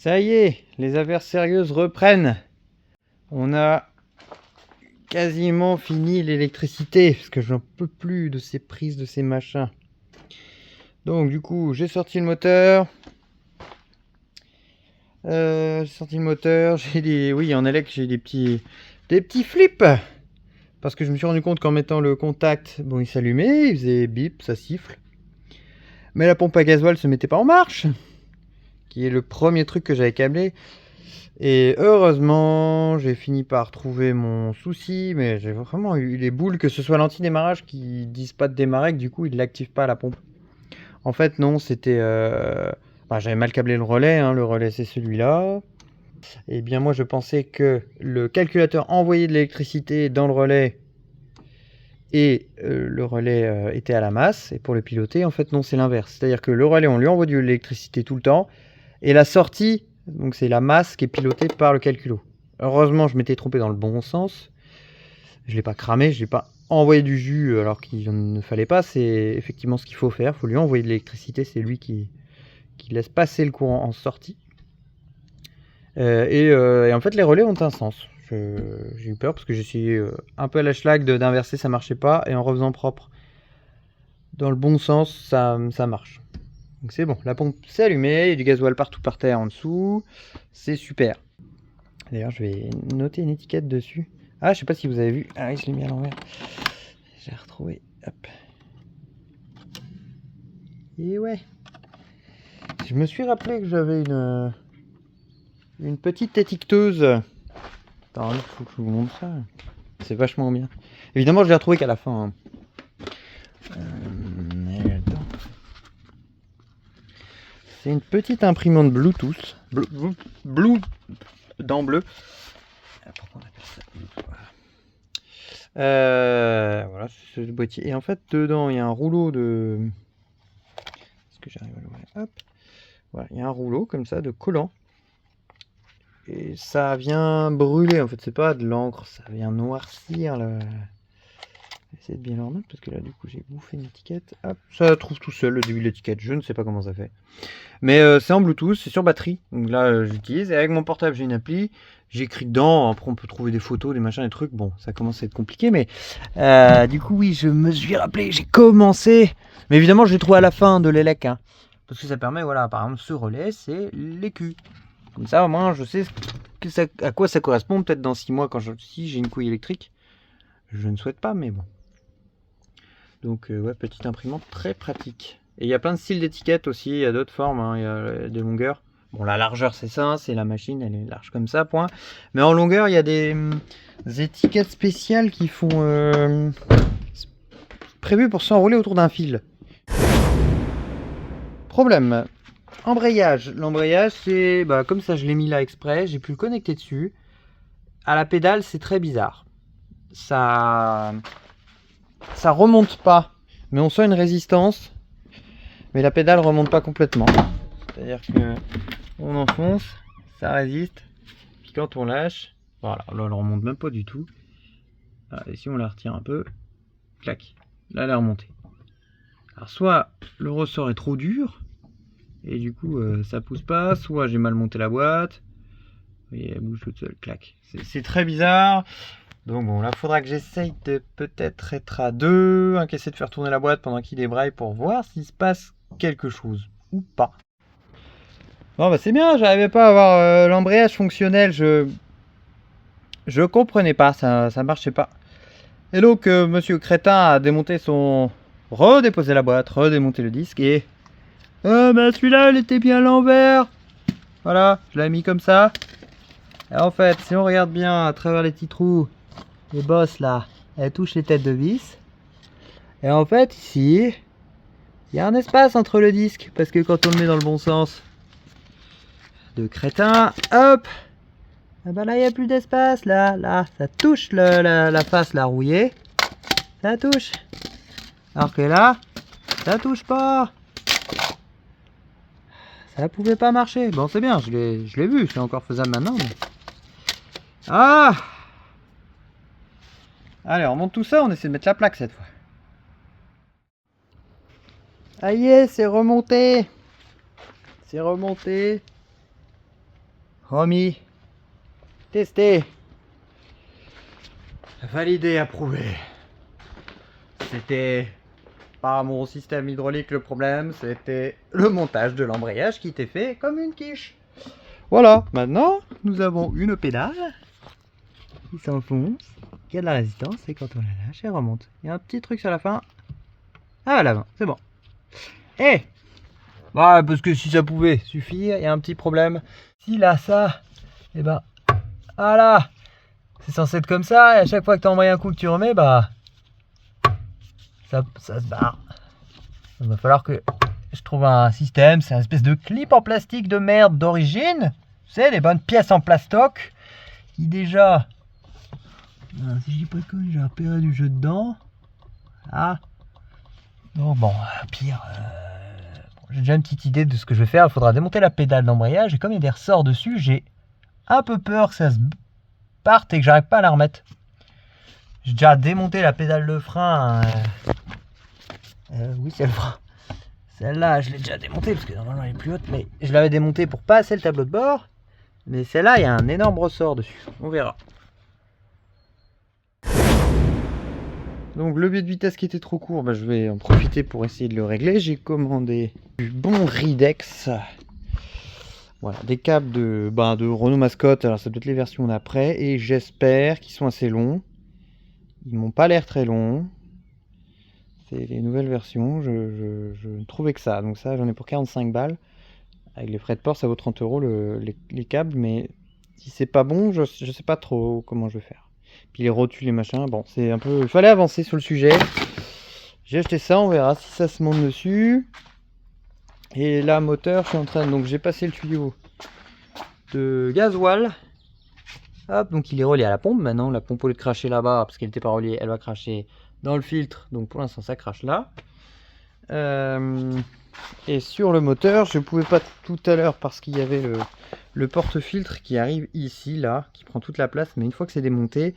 Ça y est, les affaires sérieuses reprennent. On a quasiment fini l'électricité, parce que j'en peux plus de ces prises, de ces machins. Donc du coup, j'ai sorti le moteur. J'ai des... Oui, en élec, j'ai des petits flips. Parce que je me suis rendu compte qu'en mettant le contact, bon, il s'allumait, il faisait bip, ça siffle. Mais la pompe à gasoil se mettait pas en marche. Qui est le premier truc que j'avais câblé. Et heureusement, j'ai fini par trouver mon souci, mais j'ai vraiment eu les boules que ce soit l'anti-démarrage qui disent pas de démarrer, que du coup il l'active pas la pompe. En fait, non, c'était. J'avais mal câblé le relais, hein, le relais c'est celui-là. Et bien, moi je pensais que le calculateur envoyait de l'électricité dans le relais et le relais était à la masse. Et pour le piloter, en fait, non, c'est l'inverse. C'est-à-dire que le relais, on lui envoie de l'électricité tout le temps et la sortie. Donc c'est la masse qui est pilotée par le calculo. Heureusement, je m'étais trompé dans le bon sens. Je ne l'ai pas cramé, je ne l'ai pas envoyé du jus alors qu'il ne fallait pas. C'est effectivement ce qu'il faut faire. Il faut lui envoyer de l'électricité. C'est lui qui laisse passer le courant en sortie. Et en fait, les relais ont un sens. J'ai eu peur parce que j'ai essayé un peu à la schlag d'inverser, ça marchait pas. Et en refaisant propre dans le bon sens, ça marche. Donc c'est bon, la pompe s'est allumée, il y a du gasoil partout par terre en dessous, c'est super. D'ailleurs je vais noter une étiquette dessus. Ah, je sais pas si vous avez vu, ah oui, je l'ai mis à l'envers. J'ai retrouvé, hop. Et ouais, je me suis rappelé que j'avais une petite étiqueteuse. Attends, il faut que je vous montre ça. C'est vachement bien. Évidemment, je l'ai retrouvé qu'à la fin. Hein. C'est une petite imprimante Bluetooth. Blue dent bleue. Pourquoi on appelle ça Bluetooth ? Voilà, c'est ce boîtier. Et en fait, dedans, il y a un rouleau de... Est-ce que j'arrive à l'ouvrir ? Hop. Voilà, il y a un rouleau comme ça de collant. Et ça vient brûler. En fait, c'est pas de l'encre, ça vient noircir le... Essayer de bien le remettre parce que là du coup j'ai bouffé une étiquette. Hop, ça trouve tout seul le début de l'étiquette, je ne sais pas comment ça fait. Mais c'est en Bluetooth, c'est sur batterie. Donc là j'utilise. Et avec mon portable j'ai une appli. J'écris dedans, après on peut trouver des photos, des machins, des trucs. Bon, ça commence à être compliqué, mais du coup oui, je me suis rappelé, j'ai commencé. Mais évidemment je l'ai trouvé à la fin de l'élec. Hein, parce que ça permet, voilà, par exemple ce relais c'est l'écu. Comme ça au moins je sais à quoi ça correspond. Peut-être dans 6 mois si j'ai une couille électrique. Je ne souhaite pas, mais bon. Donc ouais, petite imprimante très pratique. Et il y a plein de styles d'étiquettes aussi, il y a d'autres formes, hein. Il y a des longueurs. Bon, la largeur c'est ça, c'est la machine, elle est large comme ça, point. Mais en longueur, il y a des étiquettes spéciales qui font... prévues pour s'enrouler autour d'un fil. Problème. Embrayage. L'embrayage c'est... comme ça je l'ai mis là exprès, j'ai pu le connecter dessus. À la pédale c'est très bizarre. Ça remonte pas, mais on sent une résistance, mais la pédale remonte pas complètement. C'est-à-dire que on enfonce, ça résiste, puis quand on lâche, voilà, là elle remonte même pas du tout. Et si on la retire un peu, clac, là elle est remontée. Alors soit le ressort est trop dur, et du coup ça pousse pas, soit j'ai mal monté la boîte, et elle bouge toute seule, clac. C'est très bizarre. Donc bon, là, faudra que j'essaye de peut-être être à deux, essayer de faire tourner la boîte pendant qu'il débraille pour voir s'il se passe quelque chose ou pas. Bon, c'est bien, j'arrivais pas à avoir l'embrayage fonctionnel, je comprenais pas, ça marchait pas. Et donc, monsieur Crétin a démonté redéposé la boîte, redémonté le disque et... celui-là, il était bien à l'envers. Voilà, je l'avais mis comme ça. Et en fait, si on regarde bien à travers les petits trous, les bosses là, elles touchent les têtes de vis. Et en fait ici, il y a un espace entre le disque, parce que quand on le met dans le bon sens de crétin, hop, et là il n'y a plus d'espace, là, ça touche la face là rouillée, ça touche. Alors que là, ça touche pas. Ça pouvait pas marcher. Bon c'est bien, je l'ai vu, c'est encore faisable maintenant. Mais... Ah! Allez, on remonte tout ça, on essaie de mettre la plaque cette fois. Ah yes, c'est remonté. C'est remonté. remis, testé, validé, approuvé. C'était pas mon système hydraulique le problème, c'était le montage de l'embrayage qui était fait comme une quiche. Voilà, maintenant nous avons une pédale qui s'enfonce, qui a de la résistance, et quand on la lâche, elle remonte. Il y a un petit truc sur la fin. Ah voilà, c'est bon. Eh bah, parce que si ça pouvait suffire, il y a un petit problème. Si là, ça, et ben, voilà, c'est censé être comme ça, et à chaque fois que tu embrayes un coup que tu remets, bah, ça se barre. Il va falloir que je trouve un système, c'est une espèce de clip en plastique de merde d'origine. Tu sais, les bonnes pièces en plastoc, qui déjà, si je dis pas de conneries, j'ai repéré du jeu dedans. Ah, donc bon, pire... J'ai déjà une petite idée de ce que je vais faire. Il faudra démonter la pédale d'embrayage. Et comme il y a des ressorts dessus, j'ai un peu peur que ça se parte et que j'arrive pas à la remettre. J'ai déjà démonté la pédale de frein. Oui, c'est le frein. Celle-là, je l'ai déjà démontée parce que normalement elle est plus haute. Mais je l'avais démontée pour passer le tableau de bord. Mais celle-là, il y a un énorme ressort dessus. On verra. Donc le biais de vitesse qui était trop court, bah, je vais en profiter pour essayer de le régler. J'ai commandé du bon Ridex. Voilà, des câbles de Renault Mascotte, alors ça doit être les versions d'après. Et j'espère qu'ils sont assez longs. Ils m'ont pas l'air très longs. C'est les nouvelles versions, je ne trouvais que ça. Donc ça, j'en ai pour 45 balles. Avec les frais de port, ça vaut 30 € les câbles. Mais si c'est pas bon, je sais pas trop comment je vais faire. Puis les rotules, les machins, bon, c'est un peu... Il fallait avancer sur le sujet. J'ai acheté ça, on verra si ça se monte dessus. Et là, moteur, je suis en train... Donc j'ai passé le tuyau de gasoil. Hop, donc il est relié à la pompe maintenant. La pompe, au lieu de cracher là-bas, parce qu'elle n'était pas reliée, elle va cracher dans le filtre. Donc pour l'instant, ça crache là. Et sur le moteur, je ne pouvais pas tout à l'heure parce qu'il y avait le porte-filtre qui arrive ici, là, qui prend toute la place. Mais une fois que c'est démonté,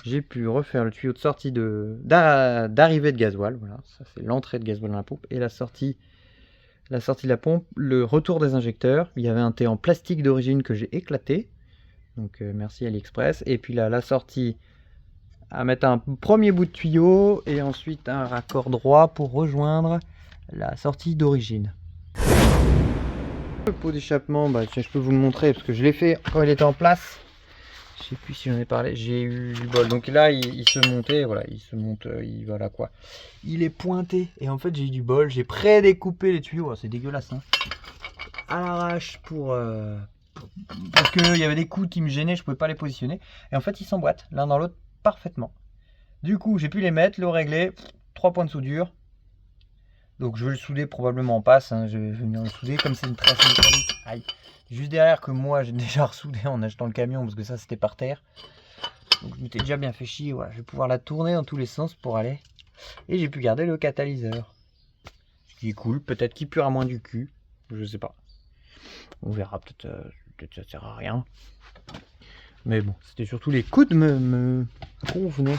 j'ai pu refaire le tuyau de sortie d'arrivée de gasoil. Voilà, ça c'est l'entrée de gasoil dans la pompe. Et la sortie de la pompe, le retour des injecteurs. Il y avait un T en plastique d'origine que j'ai éclaté. Donc merci AliExpress. Et puis là, la sortie, à mettre un premier bout de tuyau et ensuite un raccord droit pour rejoindre la sortie d'origine. Le pot d'échappement, bah, je peux vous le montrer parce que je l'ai fait quand il était en place. Je sais plus si j'en ai parlé, j'ai eu du bol. Donc là, il se montait, voilà, il se monte, voilà quoi. Il est pointé et en fait j'ai eu du bol. J'ai pré-découpé les tuyaux, oh, c'est dégueulasse, hein, à l'arrache parce qu'il y avait des coudes qui me gênaient, je pouvais pas les positionner. Et en fait, ils s'emboîtent l'un dans l'autre parfaitement. Du coup, j'ai pu les mettre, le régler, 3 points de soudure. Donc je vais le souder probablement en passe, hein. Je vais venir le souder comme c'est une trace métallique. Aïe. Juste derrière que moi j'ai déjà ressoudé en achetant le camion parce que ça c'était par terre. Donc je m'étais déjà bien fait chier, voilà. Je vais pouvoir la tourner dans tous les sens pour aller. Et j'ai pu garder le catalyseur. Ce qui est cool, peut-être qu'il puera moins du cul, je sais pas. On verra, peut-être ça sert à rien. Mais bon, c'était surtout les coudes me convenaient.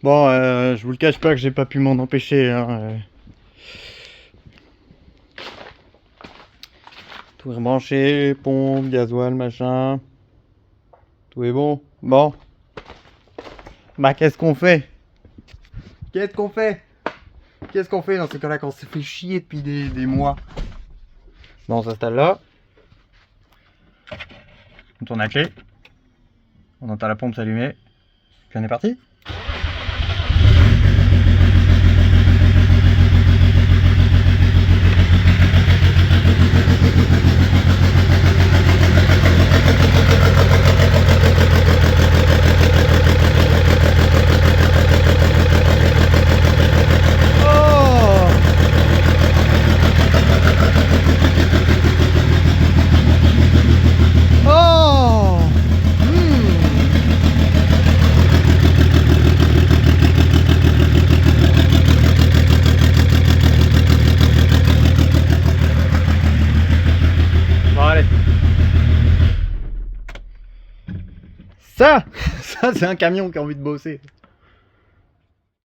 Bon, je vous le cache pas que j'ai pas pu m'en empêcher, hein. Tout est branché, pompe, gasoil, machin. Tout est bon. Bon. Bah qu'est-ce qu'on fait? Qu'est-ce qu'on fait? Qu'est-ce qu'on fait dans ces cas-là quand on s'est fait chier depuis des mois? Bon, on s'installe là. On tourne la clé. On entend la pompe s'allumer. Puis on est parti. Ça c'est un camion qui a envie de bosser.